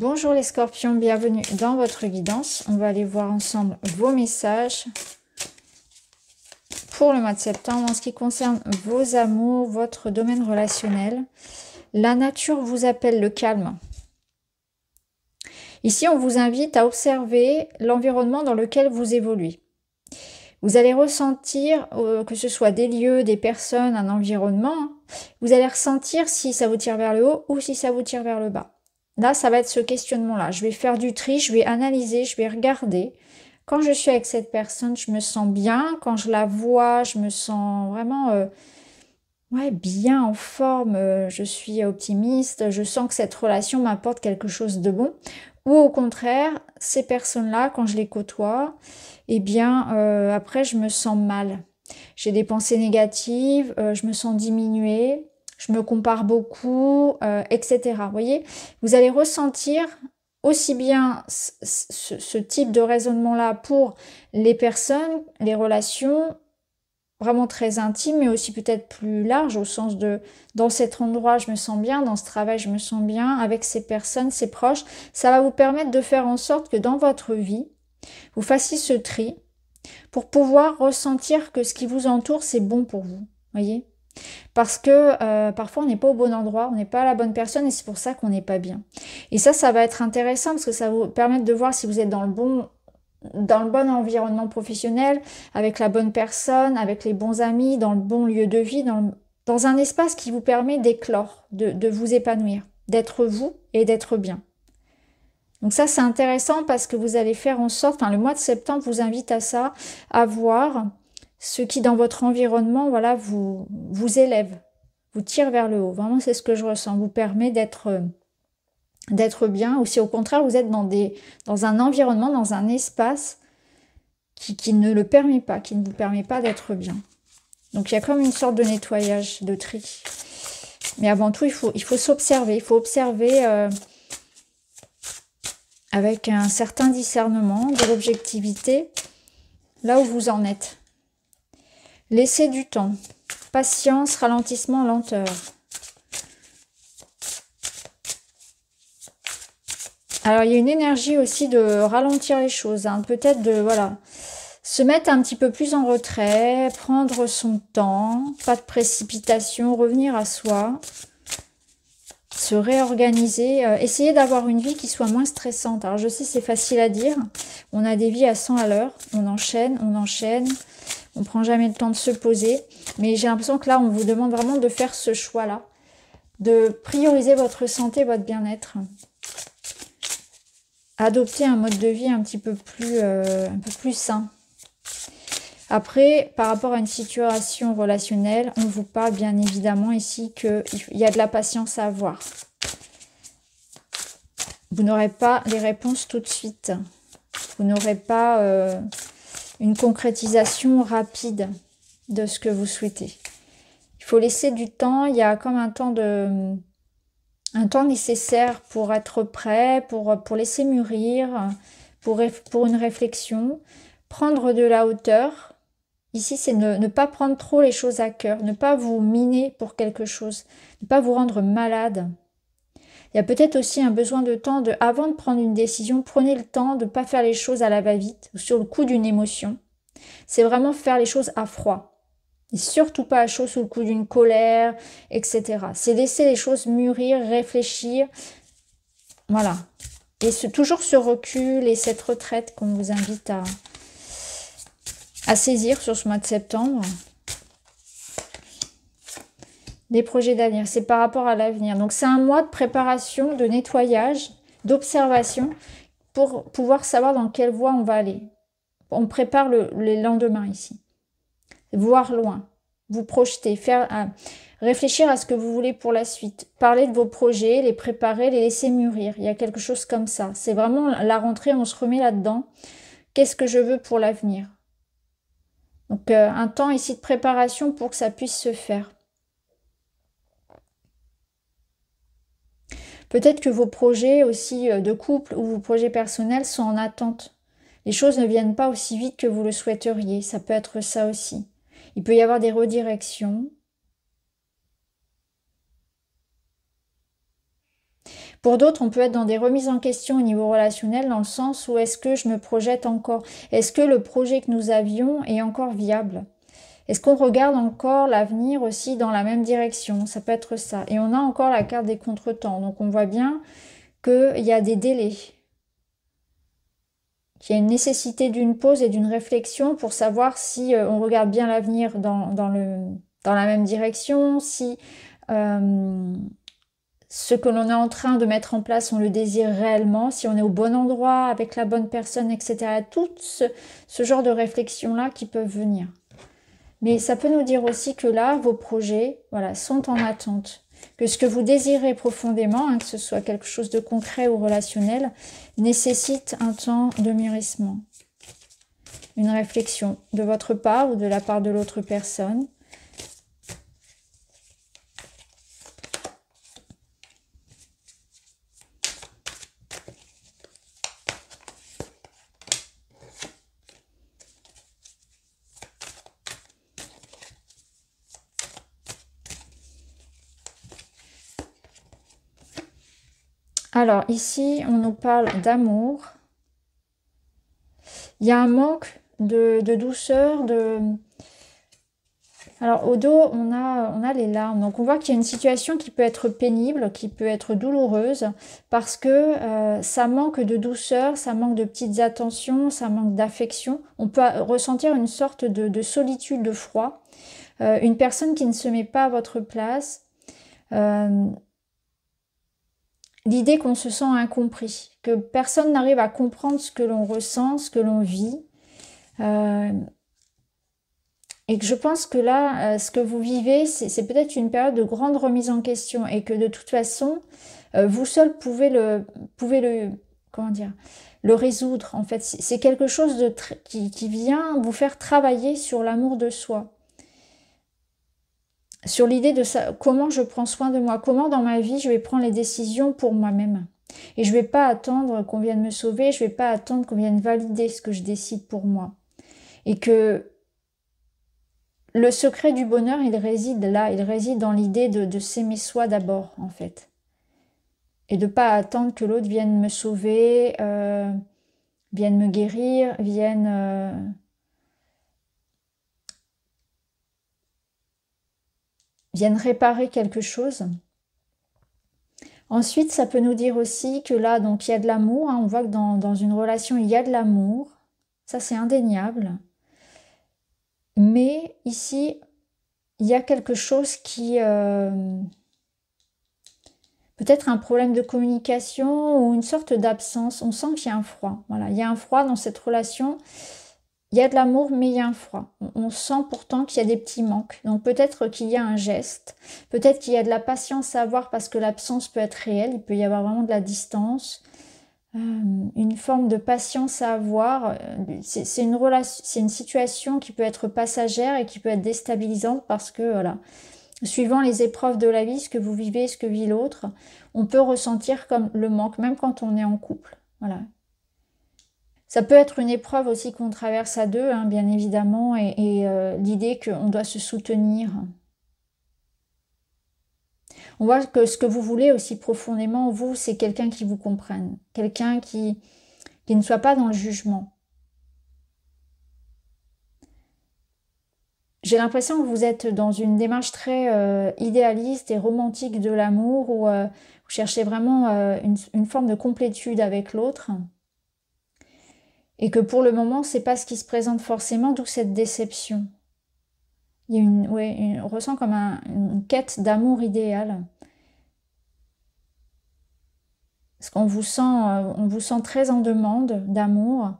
Bonjour les scorpions, bienvenue dans votre guidance. On va aller voir ensemble vos messages pour le mois de septembre en ce qui concerne vos amours, votre domaine relationnel. La nature vous appelle le calme. Ici, on vous invite à observer l'environnement dans lequel vous évoluez. Vous allez ressentir, que ce soit des lieux, des personnes, un environnement, vous allez ressentir si ça vous tire vers le haut ou si ça vous tire vers le bas. Là, ça va être ce questionnement-là. Je vais faire du tri, je vais analyser, je vais regarder. Quand je suis avec cette personne, je me sens bien. Quand je la vois, je me sens vraiment bien en forme. Je suis optimiste. Je sens que cette relation m'apporte quelque chose de bon. Ou au contraire, ces personnes-là, quand je les côtoie, eh bien, après, je me sens mal. J'ai des pensées négatives, je me sens diminuée. Je me compare beaucoup, etc. Vous voyez, vous allez ressentir aussi bien ce type de raisonnement-là pour les personnes, les relations vraiment très intimes, mais aussi peut-être plus larges, au sens de dans cet endroit, je me sens bien, dans ce travail, je me sens bien, avec ces personnes, ces proches. Ça va vous permettre de faire en sorte que dans votre vie, vous fassiez ce tri pour pouvoir ressentir que ce qui vous entoure, c'est bon pour vous. Voyez ? Parce que parfois on n'est pas au bon endroit, on n'est pas la bonne personne et c'est pour ça qu'on n'est pas bien. Et ça va être intéressant parce que ça va vous permettre de voir si vous êtes dans le bon environnement professionnel, avec la bonne personne, avec les bons amis, dans le bon lieu de vie, dans un espace qui vous permet d'éclore, de vous épanouir, d'être vous et d'être bien. Donc ça c'est intéressant parce que vous allez faire en sorte, le mois de septembre vous invite à ça, à voir ce qui dans votre environnement, voilà, vous élève, vous tire vers le haut. Vraiment, c'est ce que je ressens. Vous permet d'être bien. Ou si au contraire, vous êtes dans un environnement, dans un espace qui ne le permet pas, qui ne vous permet pas d'être bien. Donc, il y a comme une sorte de nettoyage, de tri. Mais avant tout, il faut s'observer. Il faut observer avec un certain discernement, de l'objectivité, là où vous en êtes. Laissez du temps. Patience, ralentissement, lenteur. Alors, il y a une énergie aussi de ralentir les choses. Peut-être de, se mettre un petit peu plus en retrait, prendre son temps, pas de précipitation, revenir à soi, se réorganiser, essayer d'avoir une vie qui soit moins stressante. Alors, je sais, c'est facile à dire. On a des vies à 100 à l'heure. On enchaîne. On prend jamais le temps de se poser. Mais j'ai l'impression que là, on vous demande vraiment de faire ce choix-là. De prioriser votre santé, votre bien-être. Adopter un mode de vie un peu plus sain. Après, par rapport à une situation relationnelle, on vous parle bien évidemment ici qu'il y a de la patience à avoir. Vous n'aurez pas les réponses tout de suite. Vous n'aurez pas une concrétisation rapide de ce que vous souhaitez. Il faut laisser du temps, il y a comme un temps nécessaire pour être prêt, pour laisser mûrir, pour une réflexion, prendre de la hauteur. Ici, c'est ne pas prendre trop les choses à cœur, ne pas vous miner pour quelque chose, ne pas vous rendre malade. Il y a peut-être aussi un besoin de temps avant de prendre une décision, prenez le temps de ne pas faire les choses à la va-vite ou sur le coup d'une émotion. C'est vraiment faire les choses à froid. Et surtout pas à chaud sous le coup d'une colère, etc. C'est laisser les choses mûrir, réfléchir. Voilà. Et toujours ce recul et cette retraite qu'on vous invite à saisir sur ce mois de septembre. Les projets d'avenir, c'est par rapport à l'avenir. Donc c'est un mois de préparation, de nettoyage, d'observation pour pouvoir savoir dans quelle voie on va aller. On prépare les lendemains ici. Voir loin, vous projeter, réfléchir à ce que vous voulez pour la suite. Parler de vos projets, les préparer, les laisser mûrir. Il y a quelque chose comme ça. C'est vraiment la rentrée, on se remet là-dedans. Qu'est-ce que je veux pour l'avenir? Donc un temps ici de préparation pour que ça puisse se faire. Peut-être que vos projets aussi de couple ou vos projets personnels sont en attente. Les choses ne viennent pas aussi vite que vous le souhaiteriez. Ça peut être ça aussi. Il peut y avoir des redirections. Pour d'autres, on peut être dans des remises en question au niveau relationnel, dans le sens où est-ce que je me projette encore? Est-ce que le projet que nous avions est encore viable? Est-ce qu'on regarde encore l'avenir aussi dans la même direction? Ça peut être ça. Et on a encore la carte des contretemps. Donc on voit bien qu'il y a des délais, qu'il y a une nécessité d'une pause et d'une réflexion pour savoir si on regarde bien l'avenir dans la même direction, si ce que l'on est en train de mettre en place, on le désire réellement, si on est au bon endroit, avec la bonne personne, etc. Tout ce genre de réflexions-là qui peuvent venir. Mais ça peut nous dire aussi que là, vos projets, voilà, sont en attente. Que ce que vous désirez profondément, hein, que ce soit quelque chose de concret ou relationnel, nécessite un temps de mûrissement. Une réflexion de votre part ou de la part de l'autre personne. Alors ici, on nous parle d'amour. Il y a un manque de douceur, Alors au dos, on a les larmes. Donc on voit qu'il y a une situation qui peut être pénible, qui peut être douloureuse, parce que ça manque de douceur, ça manque de petites attentions, ça manque d'affection. On peut ressentir une sorte de solitude, de froid. Une personne qui ne se met pas à votre place. L'idée qu'on se sent incompris, que personne n'arrive à comprendre ce que l'on ressent, ce que l'on vit. Et que je pense que là, ce que vous vivez, c'est peut-être une période de grande remise en question et que de toute façon, vous seul pouvez comment dire, le résoudre. En fait, c'est quelque chose qui vient vous faire travailler sur l'amour de soi. Sur l'idée de ça, comment je prends soin de moi, comment dans ma vie je vais prendre les décisions pour moi-même. Et je ne vais pas attendre qu'on vienne me sauver, je ne vais pas attendre qu'on vienne valider ce que je décide pour moi. Et que le secret du bonheur, il réside là, il réside dans l'idée de s'aimer soi d'abord, en fait. Et de ne pas attendre que l'autre vienne me sauver, vienne me guérir, vienne réparer quelque chose. Ensuite, ça peut nous dire aussi que là, donc il y a de l'amour. Hein, on voit que dans une relation, il y a de l'amour. Ça, c'est indéniable. Mais ici, il y a quelque chose qui... peut-être un problème de communication ou une sorte d'absence. On sent qu'il y a un froid. Voilà, il y a un froid dans cette relation. Il y a de l'amour, mais il y a un froid. On sent pourtant qu'il y a des petits manques. Donc peut-être qu'il y a un geste. Peut-être qu'il y a de la patience à avoir parce que l'absence peut être réelle. Il peut y avoir vraiment de la distance. Une forme de patience à avoir. C'est une situation qui peut être passagère et qui peut être déstabilisante parce que, voilà, suivant les épreuves de la vie, ce que vous vivez, ce que vit l'autre, on peut ressentir comme le manque, même quand on est en couple. Voilà. Ça peut être une épreuve aussi qu'on traverse à deux, hein, bien évidemment, et l'idée qu'on doit se soutenir. On voit que ce que vous voulez aussi profondément, vous, c'est quelqu'un qui vous comprenne, quelqu'un qui ne soit pas dans le jugement. J'ai l'impression que vous êtes dans une démarche très idéaliste et romantique de l'amour, où vous cherchez vraiment une forme de complétude avec l'autre. Et que pour le moment, c'est pas ce qui se présente forcément, d'où cette déception. Il y a on ressent comme une quête d'amour idéal. Parce qu'on on vous sent très en demande d'amour.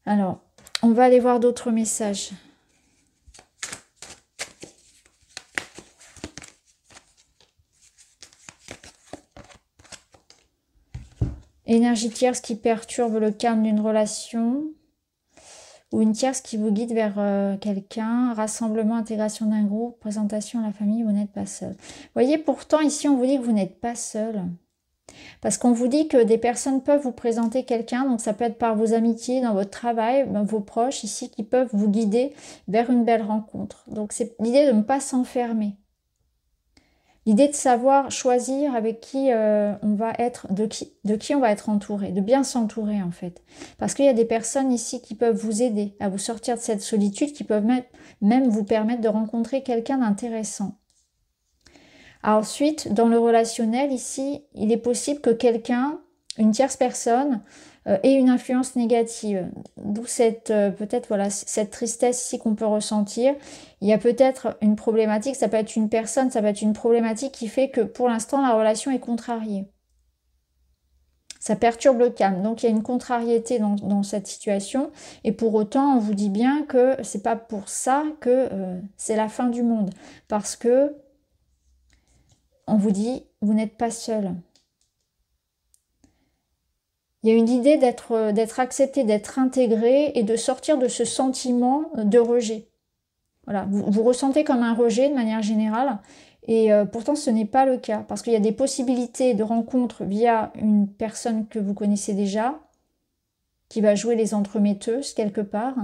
Alors, on va aller voir d'autres messages. Énergie tierce qui perturbe le calme d'une relation. Ou une tierce qui vous guide vers quelqu'un. Rassemblement, intégration d'un groupe, présentation à la famille, vous n'êtes pas seul. Vous voyez, pourtant, ici, on vous dit que vous n'êtes pas seul. Parce qu'on vous dit que des personnes peuvent vous présenter quelqu'un, donc ça peut être par vos amitiés, dans votre travail, vos proches ici, qui peuvent vous guider vers une belle rencontre. Donc c'est l'idée de ne pas s'enfermer. L'idée de savoir choisir avec qui on va être, de qui on va être entouré, de bien s'entourer en fait. Parce qu'il y a des personnes ici qui peuvent vous aider à vous sortir de cette solitude, qui peuvent même vous permettre de rencontrer quelqu'un d'intéressant. Ensuite, dans le relationnel, ici, il est possible que quelqu'un, une tierce personne, ait une influence négative. D'où cette peut-être voilà cette tristesse ici qu'on peut ressentir. Il y a peut-être une problématique, ça peut être une personne, ça peut être une problématique qui fait que pour l'instant la relation est contrariée. Ça perturbe le calme. Donc il y a une contrariété dans cette situation. Et pour autant, on vous dit bien que c'est pas pour ça que c'est la fin du monde. Parce que on vous dit, vous n'êtes pas seul. Il y a une idée d'être accepté, d'être intégré et de sortir de ce sentiment de rejet. Voilà, vous ressentez comme un rejet de manière générale et pourtant ce n'est pas le cas parce qu'il y a des possibilités de rencontre via une personne que vous connaissez déjà qui va jouer les entremetteuses quelque part,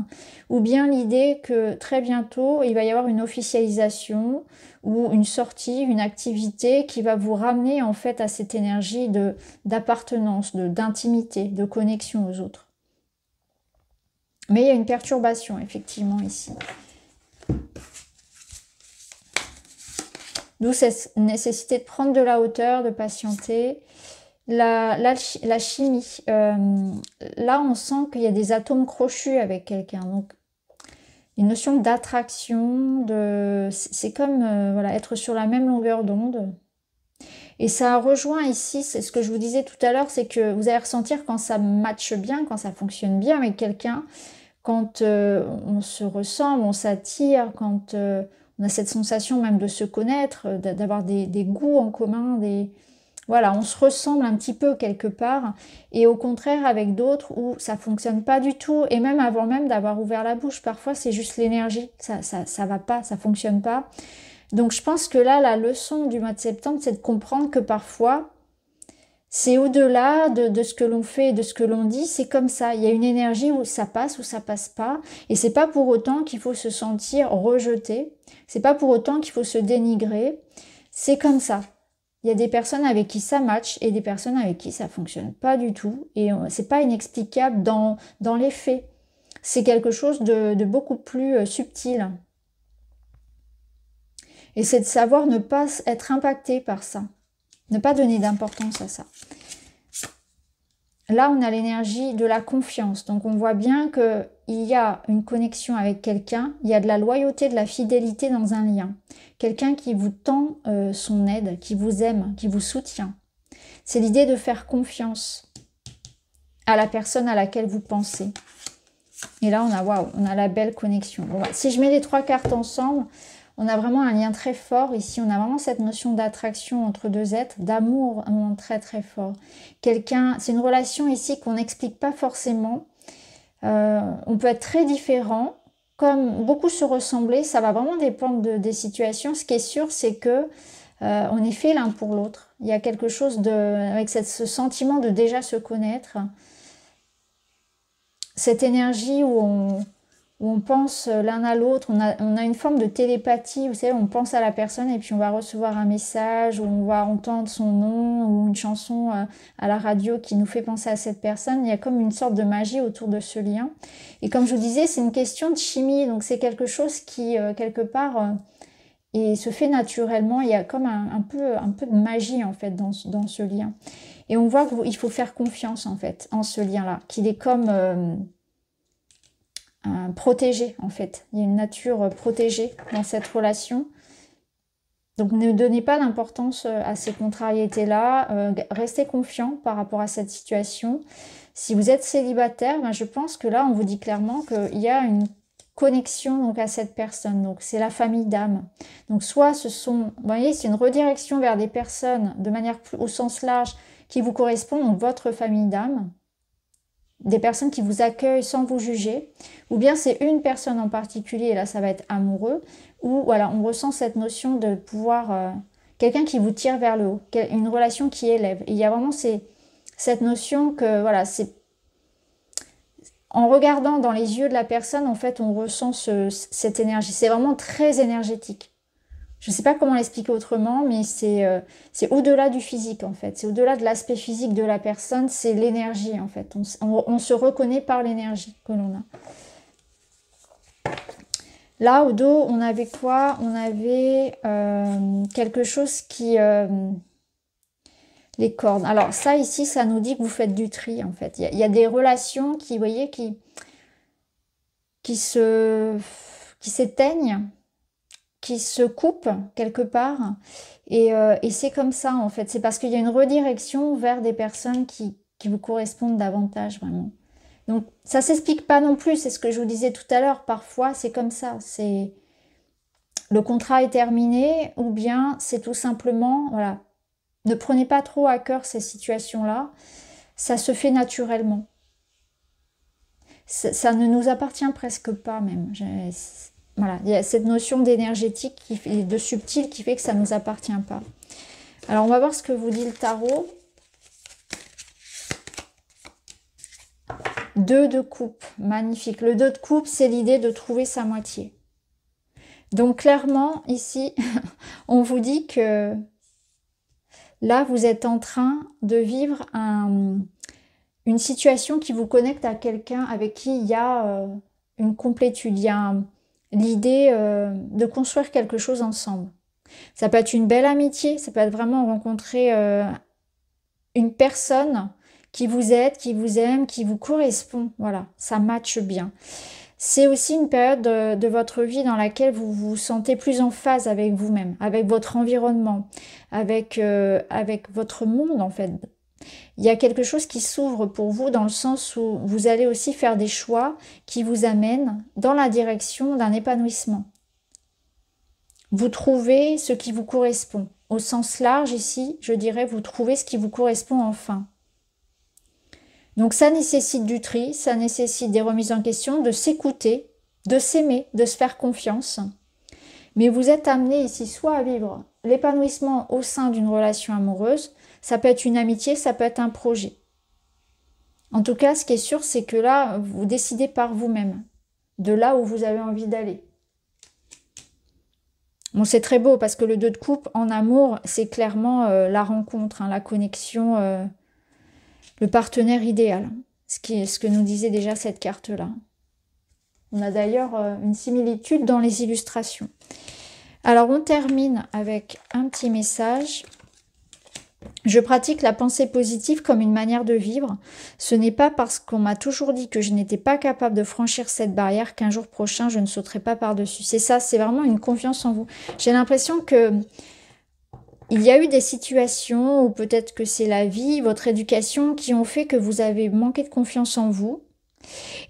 ou bien l'idée que très bientôt il va y avoir une officialisation ou une sortie, une activité qui va vous ramener en fait à cette énergie d'appartenance, d'intimité, de connexion aux autres. Mais il y a une perturbation effectivement ici. D'où cette nécessité de prendre de la hauteur, de patienter. La chimie, là on sent qu'il y a des atomes crochus avec quelqu'un, donc une notion d'attraction, c'est comme voilà, être sur la même longueur d'onde. Et ça rejoint ici, c'est ce que je vous disais tout à l'heure, c'est que vous allez ressentir quand ça matche bien, quand ça fonctionne bien avec quelqu'un, quand on se ressemble, on s'attire, quand on a cette sensation même de se connaître, d'avoir des goûts en commun, voilà, on se ressemble un petit peu quelque part, et au contraire avec d'autres où ça fonctionne pas du tout, et même avant même d'avoir ouvert la bouche, parfois c'est juste l'énergie, ça va pas, ça fonctionne pas. Donc je pense que là, la leçon du mois de septembre, c'est de comprendre que parfois, c'est au-delà de ce que l'on fait et de ce que l'on dit, c'est comme ça, il y a une énergie où ça passe pas, et c'est pas pour autant qu'il faut se sentir rejeté, c'est pas pour autant qu'il faut se dénigrer, c'est comme ça. Il y a des personnes avec qui ça match et des personnes avec qui ça fonctionne pas du tout. Et c'est pas inexplicable dans les faits. C'est quelque chose de beaucoup plus subtil. Et c'est de savoir ne pas être impacté par ça. Ne pas donner d'importance à ça. Là, on a l'énergie de la confiance. Donc, on voit bien qu'il y a une connexion avec quelqu'un. Il y a de la loyauté, de la fidélité dans un lien. Quelqu'un qui vous tend son aide, qui vous aime, qui vous soutient. C'est l'idée de faire confiance à la personne à laquelle vous pensez. Et là, on a la belle connexion. Bon, si je mets les 3 cartes ensemble, on a vraiment un lien très fort. Ici, on a vraiment cette notion d'attraction entre deux êtres, d'amour très très fort. C'est une relation ici qu'on n'explique pas forcément. On peut être très différent, comme beaucoup se ressembler. Ça va vraiment dépendre des situations. Ce qui est sûr, c'est que on est fait l'un pour l'autre. Il y a quelque chose avec ce sentiment de déjà se connaître. Cette énergie où on pense l'un à l'autre, on a une forme de télépathie, vous savez, on pense à la personne et puis on va recevoir un message, ou on va entendre son nom, ou une chanson à la radio qui nous fait penser à cette personne. Il y a comme une sorte de magie autour de ce lien. Et comme je vous disais, c'est une question de chimie, donc c'est quelque chose qui, quelque part, et se fait naturellement. Il y a comme un peu de magie, en fait, dans ce lien. Et on voit qu'il faut faire confiance, en fait, en ce lien-là, qu'il est comme protégé, en fait. Il y a une nature protégée dans cette relation. Donc, ne donnez pas d'importance à ces contrariétés-là. Restez confiant par rapport à cette situation. Si vous êtes célibataire, ben, je pense que là, on vous dit clairement qu'il y a une connexion donc, à cette personne. Donc, c'est la famille d'âme. Donc, soit vous voyez, c'est une redirection vers des personnes de manière au sens large qui vous correspondent, donc votre famille d'âme. Des personnes qui vous accueillent sans vous juger, ou bien c'est une personne en particulier, et là ça va être amoureux, ou voilà, on ressent cette notion de pouvoir, quelqu'un qui vous tire vers le haut, une relation qui élève. Et il y a vraiment cette notion que, voilà, c'est en regardant dans les yeux de la personne, en fait, on ressent cette énergie. C'est vraiment très énergétique. Je ne sais pas comment l'expliquer autrement, mais c'est au-delà du physique, en fait. C'est au-delà de l'aspect physique de la personne, c'est l'énergie, en fait. On se reconnaît par l'énergie que l'on a. Là, au dos, on avait quoi? On avait quelque chose qui... les cornes. Alors ça, ici, ça nous dit que vous faites du tri, en fait. Il y a des relations qui, vous voyez, qui s'éteignent, qui se coupent quelque part. Et c'est comme ça, en fait. C'est parce qu'il y a une redirection vers des personnes qui vous correspondent davantage, vraiment. Donc, ça s'explique pas non plus. C'est ce que je vous disais tout à l'heure. Parfois, c'est comme ça. C'est le contrat est terminé ou bien c'est tout simplement, voilà. Ne prenez pas trop à cœur ces situations-là. Ça se fait naturellement. Ça ne nous appartient presque pas même. Voilà, il y a cette notion d'énergétique et de subtil qui fait que ça ne nous appartient pas. Alors, on va voir ce que vous dit le tarot. 2 de coupe, magnifique. Le 2 de coupe, c'est l'idée de trouver sa moitié. Donc, clairement, ici, on vous dit que là, vous êtes en train de vivre une situation qui vous connecte à quelqu'un avec qui il y a une complétude. Il y a l'idée de construire quelque chose ensemble. Ça peut être une belle amitié, ça peut être vraiment rencontrer une personne qui vous aide, qui vous aime, qui vous correspond. Voilà, ça matche bien. C'est aussi une période de votre vie dans laquelle vous vous sentez plus en phase avec vous-même, avec votre environnement, avec votre monde en fait. Il y a quelque chose qui s'ouvre pour vous dans le sens où vous allez aussi faire des choix qui vous amènent dans la direction d'un épanouissement. Vous trouvez ce qui vous correspond. Au sens large ici, je dirais vous trouvez ce qui vous correspond enfin. Donc ça nécessite du tri, ça nécessite des remises en question, de s'écouter, de s'aimer, de se faire confiance. Mais vous êtes amené ici soit à vivre l'épanouissement au sein d'une relation amoureuse, ça peut être une amitié, ça peut être un projet. En tout cas, ce qui est sûr, c'est que là, vous décidez par vous-même, de là où vous avez envie d'aller. Bon, c'est très beau parce que le 2 de coupe en amour, c'est clairement la rencontre, hein, la connexion, le partenaire idéal. Ce que nous disait déjà cette carte-là. On a d'ailleurs une similitude dans les illustrations. Alors, on termine avec un petit message. Je pratique la pensée positive comme une manière de vivre. Ce n'est pas parce qu'on m'a toujours dit que je n'étais pas capable de franchir cette barrière qu'un jour prochain, je ne sauterai pas par-dessus. C'est ça, c'est vraiment une confiance en vous. J'ai l'impression que il y a eu des situations, ou peut-être que c'est la vie, votre éducation, qui ont fait que vous avez manqué de confiance en vous.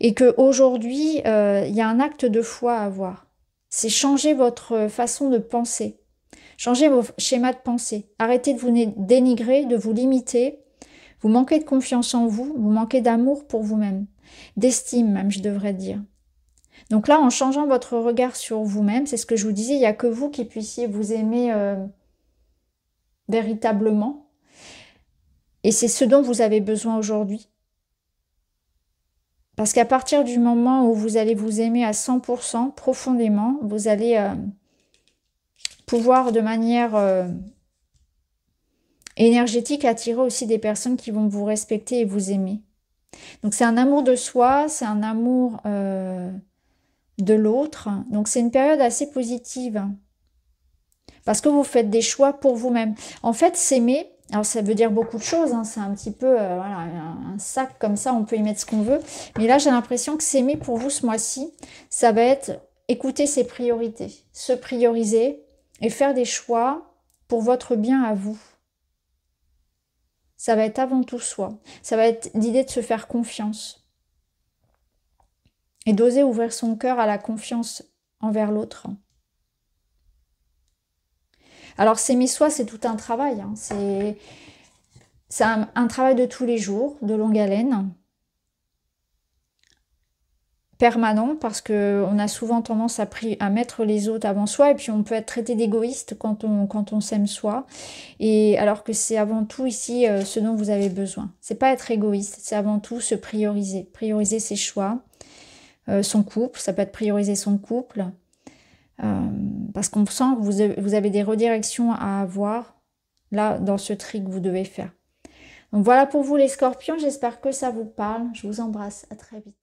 Et qu'aujourd'hui, il y a un acte de foi à avoir. C'est changer votre façon de penser. Changez vos schémas de pensée. Arrêtez de vous dénigrer, de vous limiter. Vous manquez de confiance en vous, vous manquez d'amour pour vous-même. D'estime même, je devrais dire. Donc là, en changeant votre regard sur vous-même, c'est ce que je vous disais, il n'y a que vous qui puissiez vous aimer véritablement. Et c'est ce dont vous avez besoin aujourd'hui. Parce qu'à partir du moment où vous allez vous aimer à 100% profondément, vous allez pouvoir de manière énergétique attirer aussi des personnes qui vont vous respecter et vous aimer. Donc c'est un amour de soi, c'est un amour de l'autre. Donc c'est une période assez positive. Parce que vous faites des choix pour vous-même. En fait, s'aimer, alors ça veut dire beaucoup de choses, hein, c'est un petit peu voilà, un sac comme ça, on peut y mettre ce qu'on veut. Mais là, j'ai l'impression que s'aimer pour vous ce mois-ci, ça va être écouter ses priorités, se prioriser et faire des choix pour votre bien à vous. Ça va être avant tout soi. Ça va être l'idée de se faire confiance. Et d'oser ouvrir son cœur à la confiance envers l'autre. Alors s'aimer soi, c'est tout un travail. Hein. C'est un travail de tous les jours, de longue haleine. Permanent, parce qu'on a souvent tendance à mettre les autres avant soi, et puis on peut être traité d'égoïste quand on s'aime soi, et alors que c'est avant tout ici ce dont vous avez besoin. C'est pas être égoïste, c'est avant tout se prioriser ses choix, son couple, ça peut être prioriser son couple, parce qu'on sent que vous avez des redirections à avoir là dans ce tri que vous devez faire. Donc voilà pour vous les scorpions, j'espère que ça vous parle. Je vous embrasse, à très vite.